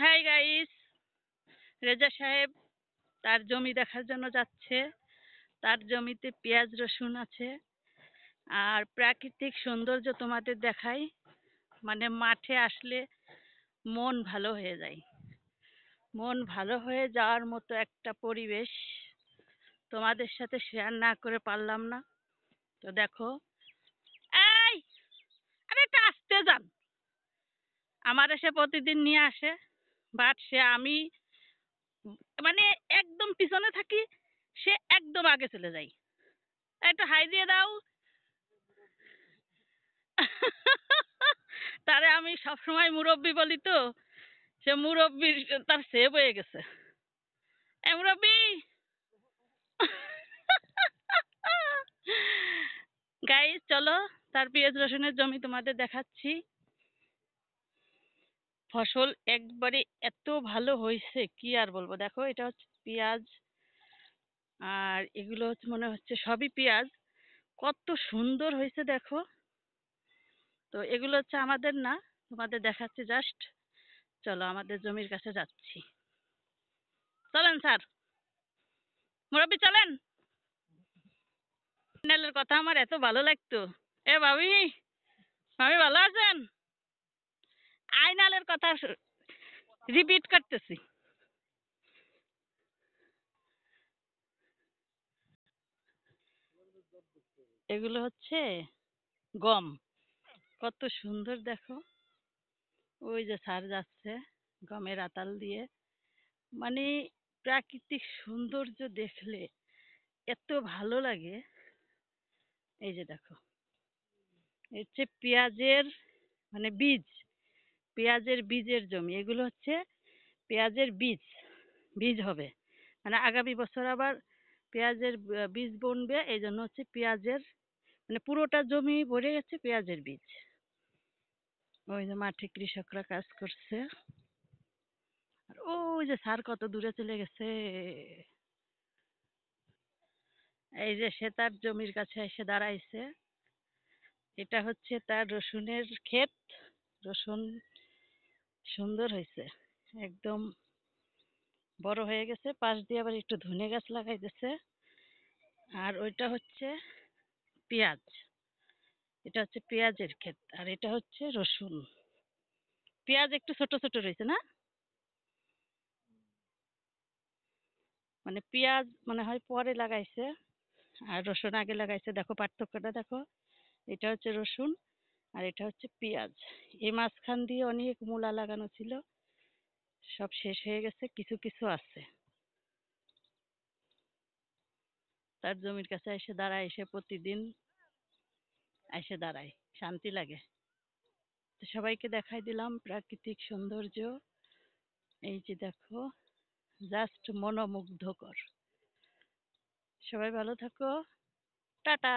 Hi guys, Reza সাহেব তার জমি দেখার জন্য যাচ্ছে। তার জমিতে পেঁয়াজ রসুন আছে। আর প্রাকৃতিক সৌন্দর্য তোমাদের দেখাই, মানে মাঠে আসলে মন ভালো হয়ে যায়। মন ভালো হয়ে যাওয়ার মতো একটা পরিবেশ তোমাদের সাথে শেয়ার না করে পারলাম না। তো দেখো, এই আরে একটু আসতে যান। আমার এসে প্রতিদিন নিয়ে আসে, বাট আমি মানে একদম পিছনে থাকি, সে একদম আগে চলে যায়। একটু হাই দিয়ে দাও। তারে আমি সবসময় মুরব্বি বলি, তো সে মুরব্বির তার সেভ হয়ে গেছে। এ মুরব্বি। গাইস চলো, তার পেঁয়াজ রসুনের জমি তোমাদের দেখাচ্ছি। ফসল একবারে এত ভালো হয়েছে কি আর বলবো। দেখো, এটা হচ্ছে পেঁয়াজ, আর এগুলো হচ্ছে মনে হচ্ছে সবই পেঁয়াজ। কত সুন্দর হয়েছে দেখো। তো এগুলো হচ্ছে আমাদের না, তোমাদের দেখাচ্ছি জাস্ট। চলো আমাদের জমির কাছে যাচ্ছি, চলেন স্যার, মুরব্বি চলেন। আইনালের কথা আমার এত ভালো লাগতো। এ ভাবি, ভাবি ভালো আছেন? আইনালের কথা রিপিট করতেছি। এগুলো হচ্ছে গম। কত সুন্দর দেখো। ওই যে স্যার যাচ্ছে গমের আতাল দিয়ে। মানে প্রাকৃতিক সৌন্দর্য দেখলে এত ভালো লাগে। এই যে দেখো, এই হচ্ছে পেঁয়াজের মানে বীজ, পেঁয়াজের বীজের জমি। এগুলো হচ্ছে পেঁয়াজের বীজ, বীজ হবে। মানে আগামী বছর আবার পেঁয়াজের বীজ বুনবে, এই জন্য হচ্ছে পেঁয়াজের মানে পুরোটা জমি ভরে গেছে পেঁয়াজের বীজ। ওই যে মাঠে কৃষকরা কাজ করছে। আর ওই যে স্যার কত দূরে চলে গেছে। এই যে সে তার জমির কাছে এসে দাঁড়াইছে। এটা হচ্ছে তার রসুনের ক্ষেত। রসুন সুন্দর হয়েছে, একদম বড় হয়ে গেছে। পাশ দিয়ে আবার একটু ধনে গাছ লাগাই দিছে। আর ওইটা হচ্ছে পেঁয়াজ, এটা হচ্ছে পেঁয়াজের ক্ষেত, আর এটা হচ্ছে রসুন। পেঁয়াজ একটু ছোট ছোট রয়েছে না, মানে পেঁয়াজ মনে হয় পরে লাগাইছে আর রসুন আগে লাগাইছে। দেখো পার্থক্যটা দেখো, এটা হচ্ছে রসুন আর এটা হচ্ছে পেঁয়াজ। এই মাঝখান দিয়ে অনেক মূলা লাগানো ছিল, সব শেষ হয়ে গেছে, কিছু কিছু আছে। তার জমির কাছে এসে দাঁড়ায়, এসে প্রতিদিন এসে দাঁড়ায়, শান্তি লাগে। তো সবাইকে দেখাই দিলাম প্রাকৃতিক সৌন্দর্য। এই যে দেখো, জাস্ট মনোমুগ্ধকর। সবাই ভালো থাকো, টাটা।